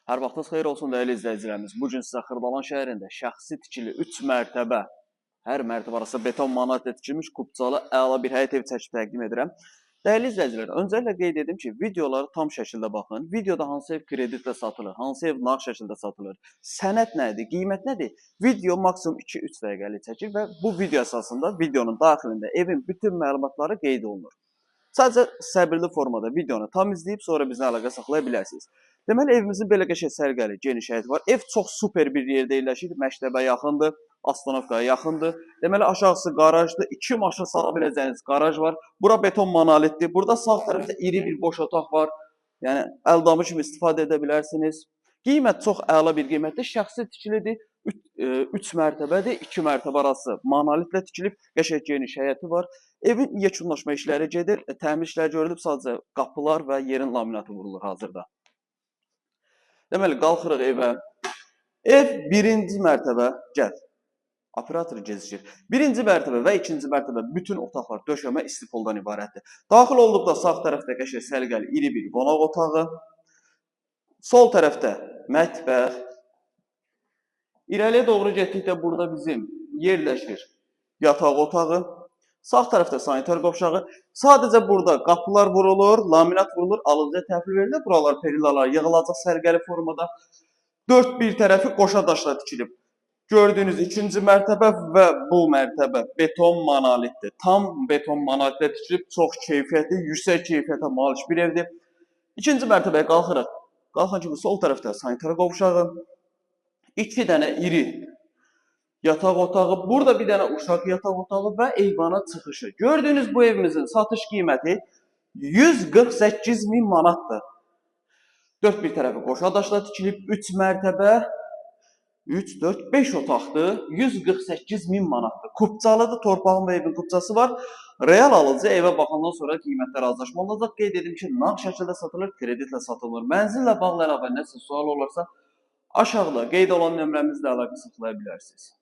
Hər vaxtınız xeyir olsun dəyərli izləyicilərimiz. Bu gün sizə Xırdalan şəhərində şəxsi tikili 3 mərtəbə, hər mərtəbə arasında beton manatla tikilmiş kubcalı əla bir həyət evi çəkib təqdim edirəm. Dəyərli izləyicilər, öncəliklə qeyd edim ki, videoları tam şəkildə baxın. Videoda hansı ev kreditlə satılır, hansı ev nağd şəkildə satılır, sənəd nədir, qiymət nədir? Video maksimum 2-3 dəqiqəlik çəkir və bu video əsasında videonun daxilində evin bütün məlumatları qeyd olunur. Sadəcə səbirli formada videonu tam izləyib sonra bizlə əlaqə saxlaya bilərsiniz. Deməli, evimizin belə qəşəng səliqəli, geniş həyəti var. Ev çox super bir yerdə yerləşir. Məktəbə yaxındır, Astanovkaya yaxındır. Deməli, aşağısı qarajdır. 2 maşın sala biləcəyiniz qaraj var. Bura beton monolitdir. Burada sağ tərəfdə iri bir boş otaq var. Yəni, əldamı kimi istifadə edə bilərsiniz. Qiymət çox əla bir qiymətdir. Şəxsi tikilidir. 3 mərtəbədir. 2 mərtəbə arası monolitlə tikilib. Qəşəng geniş həyəti var. Evin yekunlaşma işləri gedir. Təmir işləri görülüb. Sadəcə qapılar və yerin laminatı vurulur hazırda. Deməli, qalxırıq evə. Ev 1-ci mərtəbə, gəl. Operator gecikir. 1-ci mərtəbə və 2-ci mərtəbə bütün otaqlar döşəmə istifoldan ibarətdir. Daxil olduqda sağ tərəfdə qəşəng səliqəli iri bir qonaq otağı. Sol tərəfdə mətbəx. İrəliyə doğru getdikdə burada bizim yerləşir yataq otağı. Sağ tərəfdə sanitar qovşağı. Sadəcə burada qapılar vurulur, laminat vurulur, alıcıya təhvil verilir. Buralar perillalar yığılacaq sərgəli formada. 4 bir tərəfi qoşa daşla tikilib. Gördüyünüz 2-ci mərtəbə və bu mərtəbə beton monolitdir. Tam beton monolitlə tikilib, çox keyfiyyətli, yüksək keyfiyyətə malik bir evdir. 2-ci mərtəbəyə qalxırıq. Qalxan kimi sol tərəfdə sanitar qovşağı. 2 dənə iri yataq otağı, burada bir dənə uşaq yataq otağı və eyvana çıxışı. Gördüyünüz bu evimizin satış qiyməti 148.000 manatdır. 4 bir tərəfi qoşa daşla tikilib, 3 mərtəbə, 3, 4, 5 otaqdır, 148.000 manatdır. Kubcalıdır, torpağın və evin kubcası var. Real alıcı evə baxandan sonra qiymətlər razılaşma olacaq. Qeyd edim ki, nağd şəkildə satılır, kreditlə satılır. Mənzillə bağlı əlavə nəsə sual olarsa, aşağıda qeyd olan nömrəmizlə əlaqə saxlaya bilərsiniz.